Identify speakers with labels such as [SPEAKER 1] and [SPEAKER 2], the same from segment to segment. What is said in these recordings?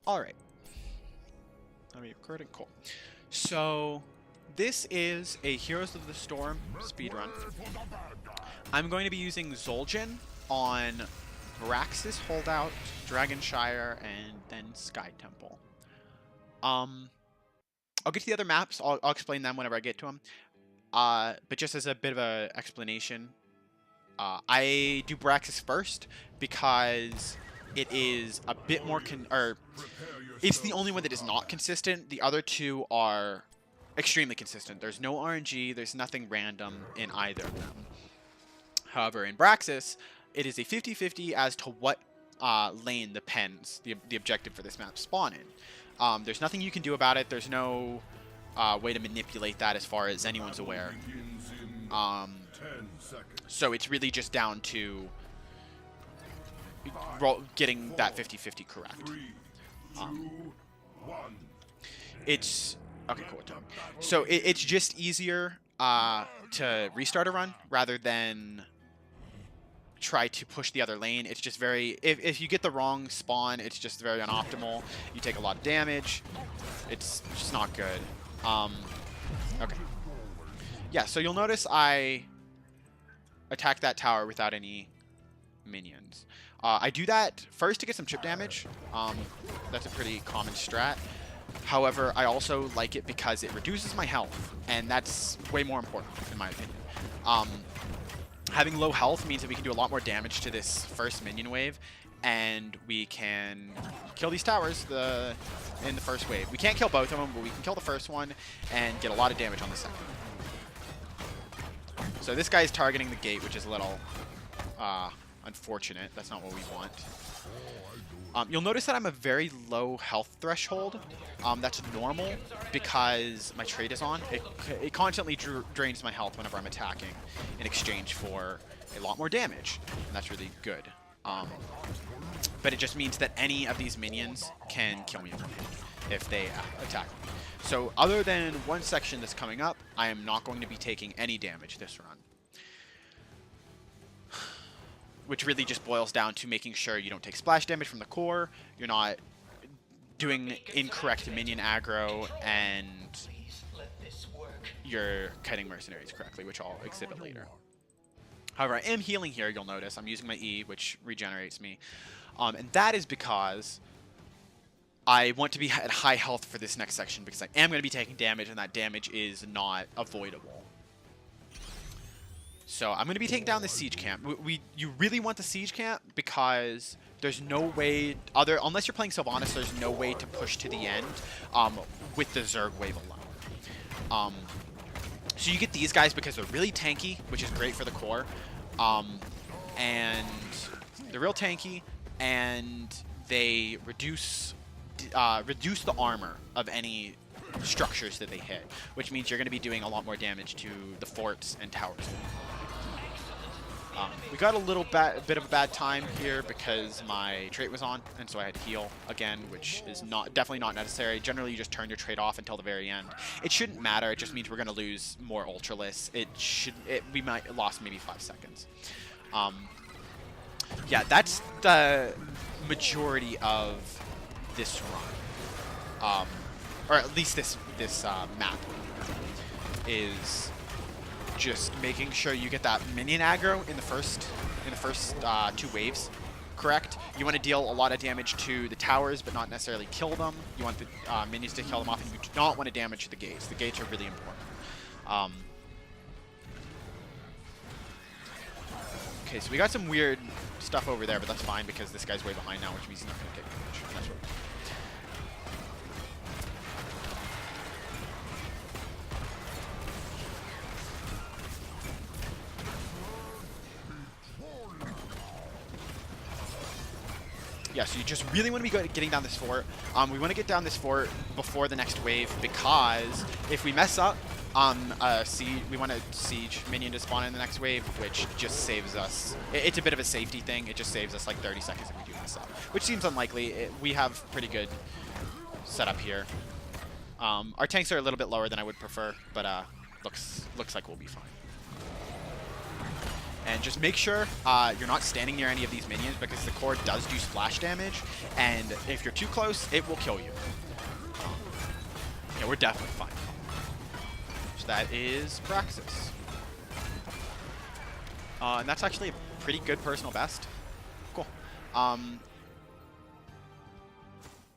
[SPEAKER 1] Alright. Let me record it. Cool. So, this is a Heroes of the Storm speedrun. I'm going to be using Zul'jin on Braxis, Holdout, Shire, and then Sky Temple. I'll get to the other maps. I'll explain them whenever I get to them. But just as a bit of an explanation, I do Braxis first because it is a bit more it's the only one that is not consistent. The other two are extremely consistent. There's no RNG, there's nothing random in either of them. However, in Braxis, it is a 50-50 as to what lane the pens, the objective for this map, spawn in. There's nothing you can do about it. There's no way to manipulate that as far as anyone's aware. So it's really just down to getting that 50-50 correct. It's okay, cool. So it's just easier to restart a run rather than try to push the other lane. It's just very, if you get the wrong spawn, it's just very unoptimal. You take a lot of damage. It's just not good. Okay. Yeah, so you'll notice I attack that tower without any minions. I do that first to get some chip damage. That's a pretty common strat. However, I also like it because it reduces my health, and that's way more important in my opinion. Having low health means that we can do a lot more damage to this first minion wave, and we can kill these towers in the first wave. We can't kill both of them, but we can kill the first one and get a lot of damage on the second. So this guy is targeting the gate, which is a little unfortunate. That's not what we want. You'll notice that I'm a very low health threshold. That's normal because my trade is on. It constantly drains my health whenever I'm attacking in exchange for a lot more damage, and that's really good. But it just means that any of these minions can kill me if they attack me. So other than one section that's coming up, I am not going to be taking any damage this run. Which really just boils down to making sure you don't take splash damage from the core, you're not doing incorrect minion aggro, and you're kiting mercenaries correctly, which I'll exhibit later. However, I am healing here, you'll notice. I'm using my E, which regenerates me. And that is because I want to be at high health for this next section, because I am going to be taking damage, and that damage is not avoidable. So I'm going to be taking down the siege camp. You really want the siege camp because there's no way, unless you're playing Sylvanas, there's no way to push to the end with the Zerg wave alone. So you get these guys because they're really tanky, which is great for the core. And they're real tanky, and they reduce the armor of any structures that they hit, which means you're going to be doing a lot more damage to the forts and towers. We got a little bit of a bad time here because my trait was on, and so I had to heal again, which is definitely not necessary. Generally, you just turn your trait off until the very end. It shouldn't matter. It just means we're going to lose more Ultralists. We might have lost maybe 5 seconds. Yeah, that's the majority of this run, or at least this map is just making sure you get that minion aggro in the first 2 waves correct. You want to deal a lot of damage to the towers, but not necessarily kill them. You want the minions to kill them off, and you do not want to damage the gates. The gates are really important. Okay, so we got some weird stuff over there, but that's fine because this guy's way behind now, which means he's not going to take damage. And that's what yeah, so you just really want to be getting down this fort. We want to get down this fort before the next wave because if we mess up, we want a siege minion to spawn in the next wave, which just saves us. It's a bit of a safety thing. It just saves us like 30 seconds if we do mess up, which seems unlikely. We have pretty good setup here. Our tanks are a little bit lower than I would prefer, but looks like we'll be fine. And just make sure you're not standing near any of these minions because the core does do splash damage, and if you're too close, it will kill you. Yeah, we're definitely fine. So that is Braxis. And that's actually a pretty good personal best. Cool.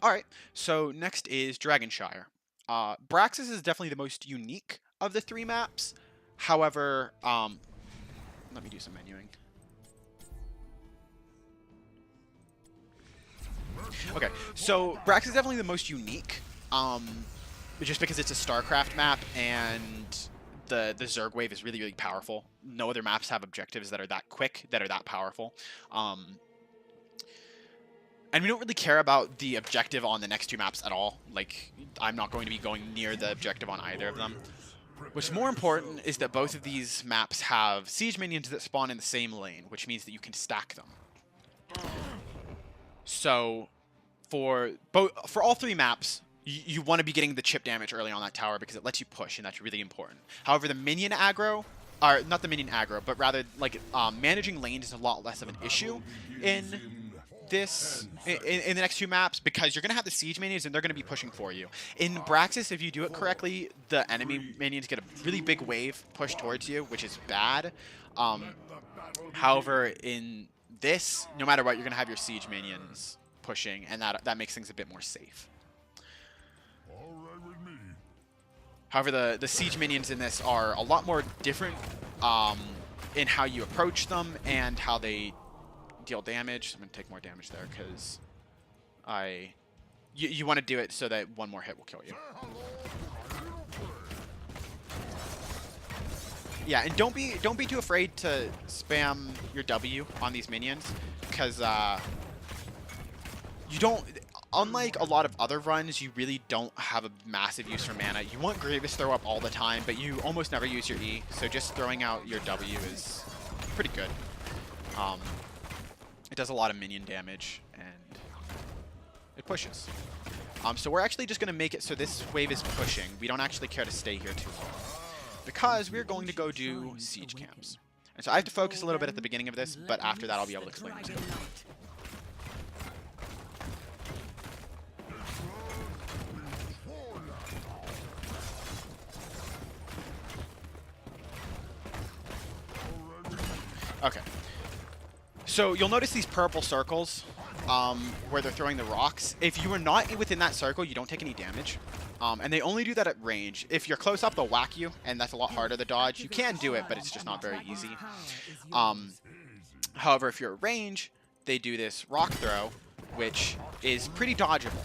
[SPEAKER 1] Alright, so next is Shire. Braxis is definitely the most unique of the 3 maps. However, let me do some menuing. Okay, so Braxis is definitely the most unique, just because it's a StarCraft map and the Zerg wave is really, really powerful. No other maps have objectives that are that quick, that are that powerful. And we don't really care about the objective on the next 2 maps at all. Like, I'm not going to be going near the objective on either of them. What's more important is that both of these maps have siege minions that spawn in the same lane, which means that you can stack them. So, for all 3 maps, you want to be getting the chip damage early on that tower because it lets you push, and that's really important. However, the minion aggro, or not the minion aggro, but rather like managing lanes is a lot less of an issue in the next 2 maps because you're going to have the siege minions and they're going to be pushing for you. In Braxis, if you do it correctly, the enemy minions get a really big wave push towards you, which is bad. However, in this, no matter what, you're going to have your siege minions pushing, and that makes things a bit more safe. However, the siege minions in this are a lot more different in how you approach them and how they deal damage. I'm going to take more damage there because you want to do it so that one more hit will kill you. Yeah, and don't be too afraid to spam your W on these minions because you don't. Unlike a lot of other runs, you really don't have a massive use for mana. You want Grievous throw up all the time, but you almost never use your E, so just throwing out your W is pretty good. It does a lot of minion damage, and it pushes. So we're actually just going to make it so this wave is pushing. We don't actually care to stay here too long, because we're going to go do siege camps. And so I have to focus a little bit at the beginning of this, but after that I'll be able to explain it to you. Okay. So you'll notice these purple circles where they're throwing the rocks. If you are not within that circle, you don't take any damage. And they only do that at range. If you're close up, they'll whack you, and that's a lot harder to dodge. You can do it, but it's just not very easy. However, if you're at range, they do this rock throw, which is pretty dodgeable.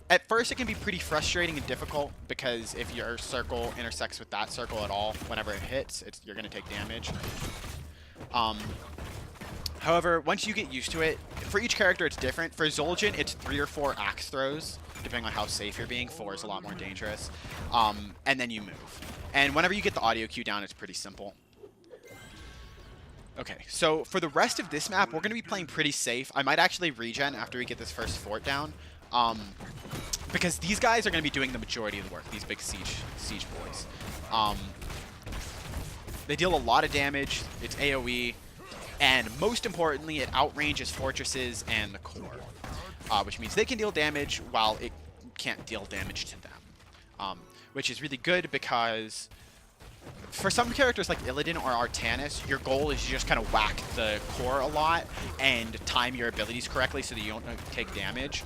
[SPEAKER 1] At first, it can be pretty frustrating and difficult because if your circle intersects with that circle at all, whenever it hits, you're going to take damage. However, once you get used to it, for each character it's different. For Zul'jin, it's 3 or 4 axe throws, depending on how safe you're being. 4 is a lot more dangerous. And then you move. And whenever you get the audio cue down, it's pretty simple. Okay, so for the rest of this map, we're going to be playing pretty safe. I might actually regen after we get this first fort down. Because these guys are going to be doing the majority of the work, these big siege boys. They deal a lot of damage, it's AoE, and most importantly, it outranges fortresses and the core, which means they can deal damage while it can't deal damage to them, which is really good because for some characters like Illidan or Artanis, your goal is to just kind of whack the core a lot and time your abilities correctly so that you don't take damage.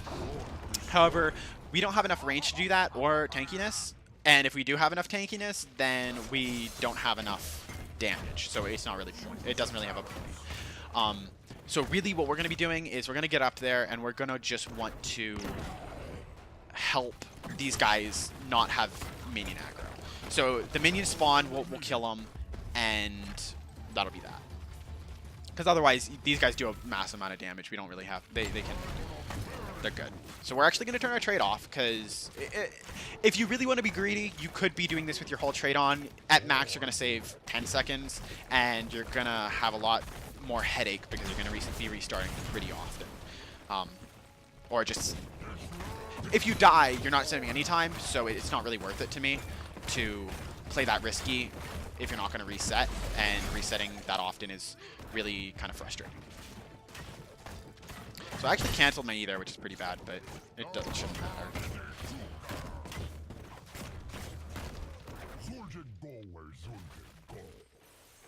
[SPEAKER 1] However, we don't have enough range to do that or tankiness, and if we do have enough tankiness, then we don't have enough damage, so it's not really point. It doesn't really have a point. So really what we're going to be doing is we're going to get up there and we're going to just want to help these guys not have minion aggro. So the minions spawn, we'll kill them, and that'll be that. Because otherwise, these guys do a massive amount of damage. We don't really have... They're good. So we're actually going to turn our trade off, because if you really want to be greedy, you could be doing this with your whole trade on. At max, you're going to save 10 seconds, and you're going to have a lot more headache, because you're going to be restarting pretty often. Or just... If you die, you're not saving any time, so it's not really worth it to me to play that risky if you're not going to reset, and resetting that often is really kind of frustrating. So I actually canceled my E there, which is pretty bad, but shouldn't matter.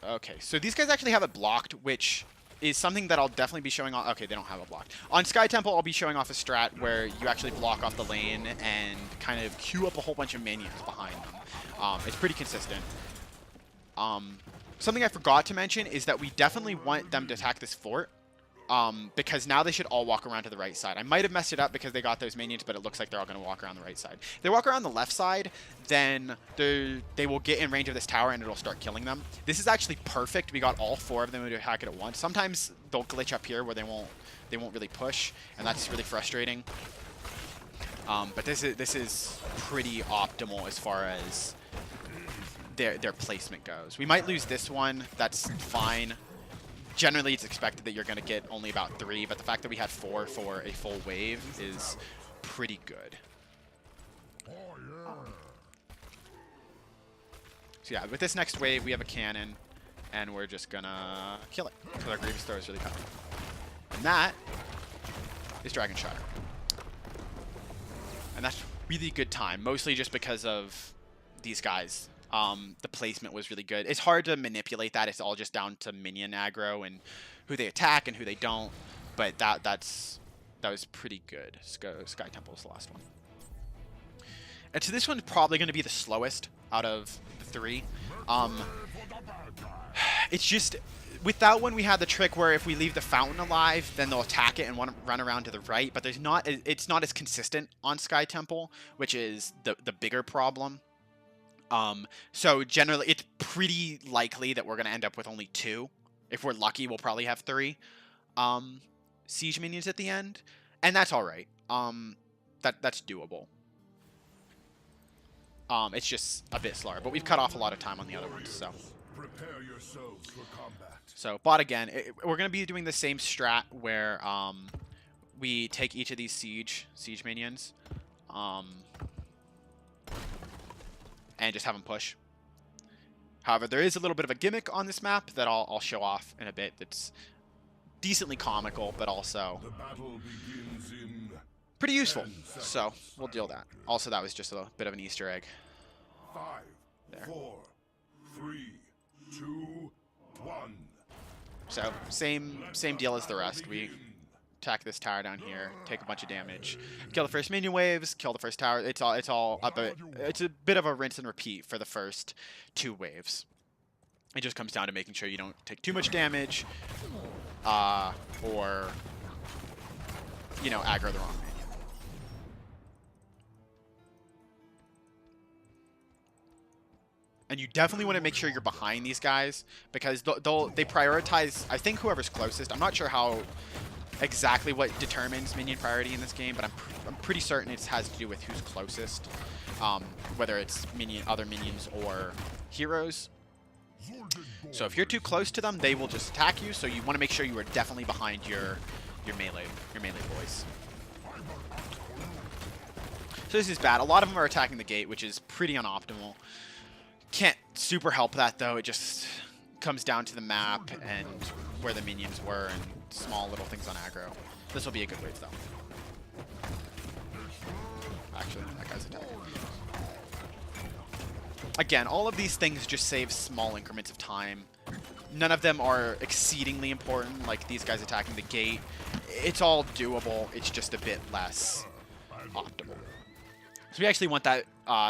[SPEAKER 1] Okay, so these guys actually have it blocked, which is something that I'll definitely be showing off. Okay, they don't have it blocked. On Sky Temple, I'll be showing off a strat where you actually block off the lane and kind of queue up a whole bunch of minions behind them. It's pretty consistent. Something I forgot to mention is that we definitely want them to attack this fort. Because now they should all walk around to the right side. I might have messed it up because they got those minions, but it looks like they're all going to walk around the right side. If they walk around the left side, then they will get in range of this tower and it'll start killing them. This is actually perfect. We got all 4 of them to attack it at once. Sometimes they'll glitch up here where they won't really push, and that's really frustrating. But this is pretty optimal as far as their placement goes. We might lose this one. That's fine. Generally, it's expected that you're going to get only about 3, but the fact that we had 4 for a full wave is pretty good. So yeah, with this next wave, we have a cannon, and we're just going to kill it, because our Grievous Throw is really powerful. And that is Dragon Shire. And that's really good time, mostly just because of these guys. The placement was really good. It's hard to manipulate that. It's all just down to minion aggro and who they attack and who they don't. But that was pretty good. Sky Temple is the last one. And so this one's probably going to be the slowest out of the 3. It's just, with that one we had the trick where if we leave the fountain alive, then they'll attack it and want to run around to the right. But it's not as consistent on Sky Temple, which is the bigger problem. So generally, it's pretty likely that we're going to end up with only 2. If we're lucky, we'll probably have 3 siege minions at the end, and that's all right. That's doable. It's just a bit slower, but we've cut off a lot of time on the other ones. So bot again. We're going to be doing the same strat where we take each of these siege minions. And just have them push. However, there is a little bit of a gimmick on this map that I'll show off in a bit that's decently comical, but also pretty useful. So we'll deal that. Also, that was just a bit of an Easter egg.
[SPEAKER 2] 5,
[SPEAKER 1] there.
[SPEAKER 2] 4, 3, 2, 1.
[SPEAKER 1] So same deal as the rest. We attack this tower down here, take a bunch of damage, kill the first minion waves, kill the first tower. It's all it's a bit of a rinse and repeat for the first 2 waves. It just comes down to making sure you don't take too much damage, or aggro the wrong minion. And you definitely want to make sure you're behind these guys because they prioritize. I think whoever's closest. I'm not sure how exactly what determines minion priority in this game, but I'm pretty certain it has to do with who's closest, whether it's other minions or heroes. So if you're too close to them, they will just attack you. So you want to make sure you are definitely behind your melee boys. So this is bad. A lot of them are attacking the gate, which is pretty unoptimal. Can't super help that though. It just comes down to the map and where the minions were and small little things on aggro. This will be a good wave though. Actually, that guy's attacking. Again, all of these things just save small increments of time. None of them are exceedingly important, like these guys attacking the gate. It's all doable. It's just a bit less optimal. So we actually want that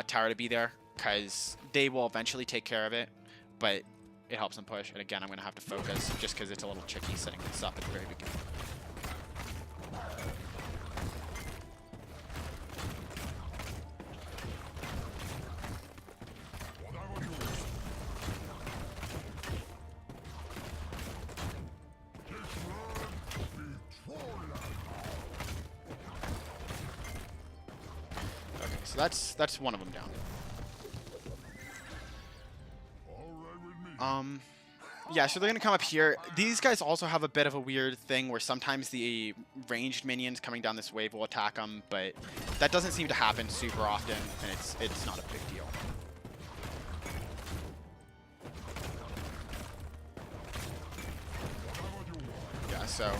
[SPEAKER 1] tower to be there because they will eventually take care of it, but it helps them push. And again, I'm going to have to focus just because it's a little tricky setting this up at the very beginning. Okay, so that's one of them down. Yeah, so they're going to come up here. These guys also have a bit of a weird thing where sometimes the ranged minions coming down this wave will attack them, but that doesn't seem to happen super often, and it's not a big deal. So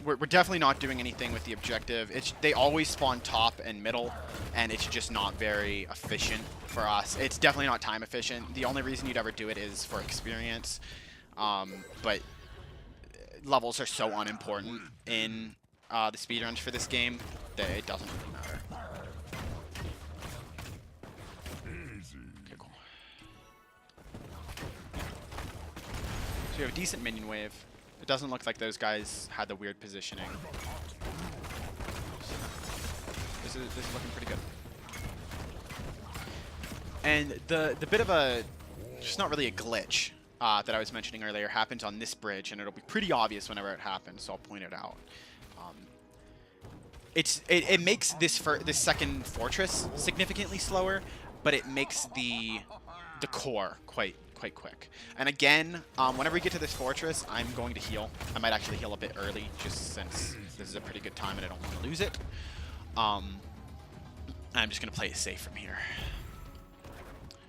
[SPEAKER 1] we're definitely not doing anything with the objective. They always spawn top and middle, and it's just not very efficient for us. It's definitely not time efficient. The only reason you'd ever do it is for experience. But levels are so unimportant in the speedruns for this game that it doesn't really matter. Okay, cool. So we have a decent minion wave. It doesn't look like those guys had the weird positioning. This is looking pretty good. And the bit of a, just not really a glitch that I was mentioning earlier happens on this bridge, and it'll be pretty obvious whenever it happens, so I'll point it out. It makes this second fortress significantly slower, but it makes the core quite quick. And again, whenever we get to this fortress, I'm going to heal. I might actually heal a bit early, just since this is a pretty good time and I don't want to lose it. I'm just going to play it safe from here.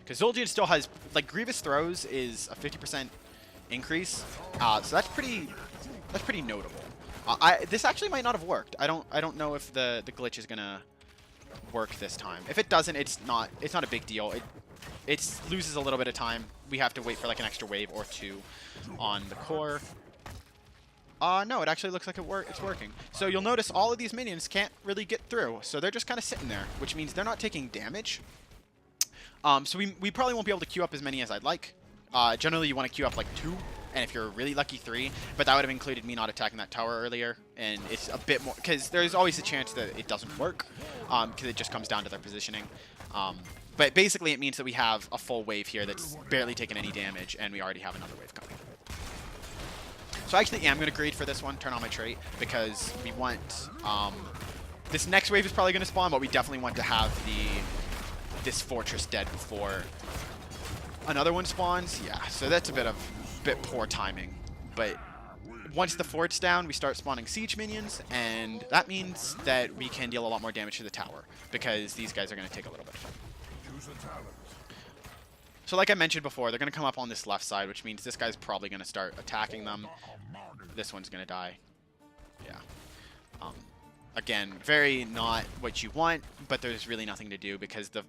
[SPEAKER 1] Because Zul'jin still has, like, Grievous Throws is a 50% increase, so that's pretty notable. This actually might not have worked. I don't know if the glitch is gonna work this time. If it doesn't, it's not a big deal. It loses a little bit of time. We have to wait for like an extra wave or two on the core. No, it actually looks like it's working. So you'll notice all of these minions can't really get through, so they're just kind of sitting there, which means they're not taking damage. So we probably won't be able to queue up as many as I'd like. Generally, you want to queue up like 2, and if you're really lucky, 3. But that would have included me not attacking that tower earlier, and it's a bit more because there's always a chance that it doesn't work, because it just comes down to their positioning. But basically, it means that we have a full wave here that's barely taken any damage, and we already have another wave coming. So I actually am going to greed for this one, turn on my trait, because we want this next wave is probably going to spawn, but we definitely want to have this fortress dead before another one spawns. Yeah, so that's a bit poor timing. But once the fort's down, we start spawning siege minions, and that means that we can deal a lot more damage to the tower, because these guys are going to take a little bit of time. So like I mentioned before, they're going to come up on this left side, which means this guy's probably going to start attacking them. This one's going to die. Yeah. Again, very not what you want, but there's really nothing to do because the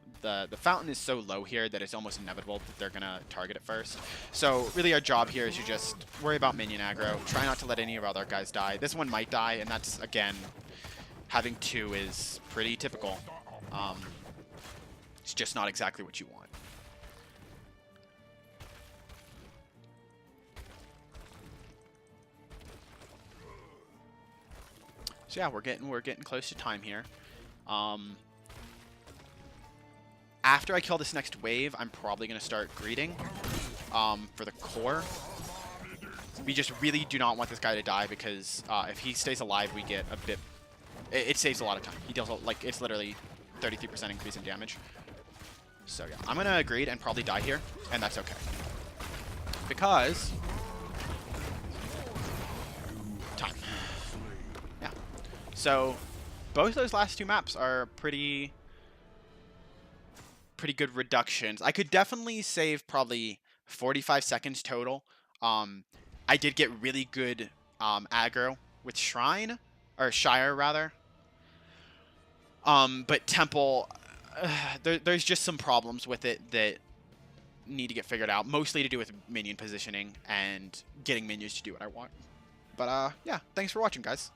[SPEAKER 1] fountain is so low here that it's almost inevitable that they're going to target it first. So really our job here is to just worry about minion aggro, try not to let any of our other guys die. This one might die, and that's, again, having 2 is pretty typical. It's just not exactly what you want. So yeah, we're getting close to time here. After I kill this next wave, I'm probably gonna start greeting for the core. We just really do not want this guy to die because if he stays alive, we get a bit. It saves a lot of time. He deals like it's literally 33% increase in damage. So yeah, I'm gonna greed and probably die here, and that's okay because time. Yeah. So both those last 2 maps are pretty good reductions. I could definitely save probably 45 seconds total. I did get really good aggro with Shrine, or Shire rather. But Temple, there's just some problems with it that need to get figured out, mostly to do with minion positioning and getting minions to do what I want. But yeah, thanks for watching, guys.